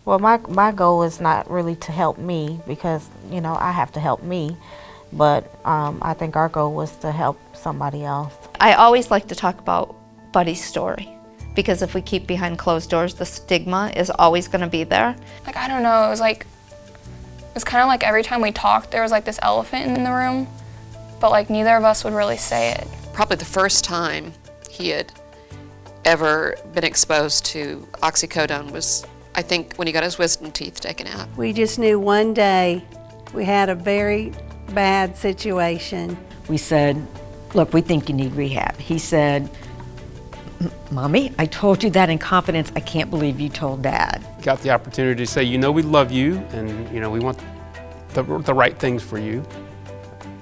Well, my goal is not really to help me because, you know, I have to help me. But I think our goal was to help somebody else. I always like to talk about Buddy's story because if we keep behind closed doors, the stigma is always going to be there. Like, I don't know, it was kind of like every time we talked, there was like this elephant in the room, but like neither of us would really say it. Probably the first time he had ever been exposed to oxycodone was, I think, when he got his wisdom teeth taken out. We just knew one day we had a very bad situation. We said, look, we think you need rehab. He said, Mommy, I told you that in confidence. I can't believe you told Dad. Got the opportunity to say, you know, we love you and, you know, we want the right things for you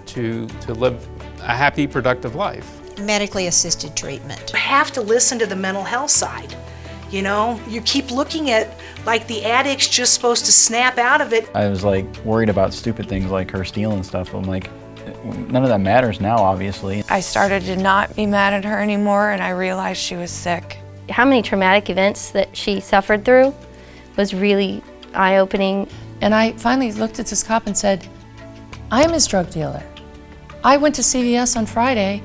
to live a happy, productive life. Medically assisted treatment. You have to listen to the mental health side. You know, you keep looking at like the addict's just supposed to snap out of it. I was like worried about stupid things like her stealing stuff. I'm like, none of that matters now, obviously. I started to not be mad at her anymore, and I realized she was sick. How many traumatic events that she suffered through was really eye-opening. And I finally looked at this cop and said, I am his drug dealer. I went to CVS on Friday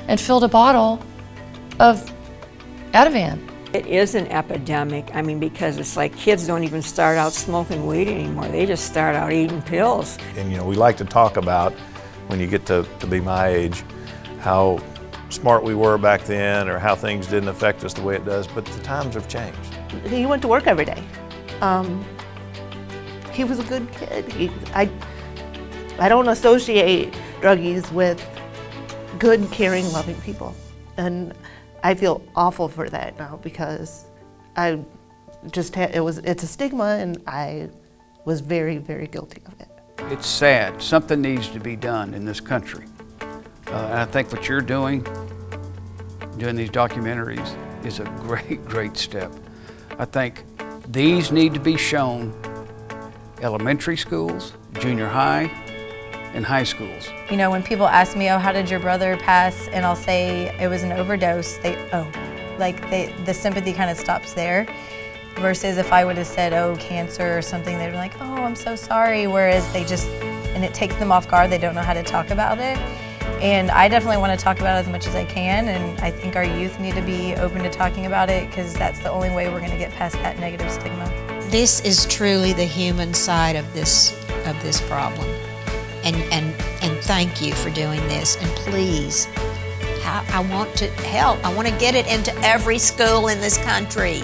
and filled a bottle of Ativan. It is an epidemic, I mean, because it's like kids don't even start out smoking weed anymore. They just start out eating pills. And you know, we like to talk about, when you get to be my age, how smart we were back then or how things didn't affect us the way it does, but the times have changed. He went to work every day. He was a good kid. I don't associate druggies with good, caring, loving people. And I feel awful for that now because I just it's a stigma and I was very, very guilty of it. It's sad. Something needs to be done in this country. And I think what you're doing these documentaries, is a great, great step. I think these need to be shown elementary schools, junior high, and high schools. You know, when people ask me, oh, how did your brother pass? And I'll say it was an overdose, the sympathy kind of stops there. Versus if I would have said, oh, cancer or something, they'd be like, oh, I'm so sorry. Whereas and it takes them off guard, they don't know how to talk about it. And I definitely want to talk about it as much as I can, and I think our youth need to be open to talking about it because that's the only way we're going to get past that negative stigma. This is truly the human side of this problem. And thank you for doing this. And please, I want to help. I want to get it into every school in this country.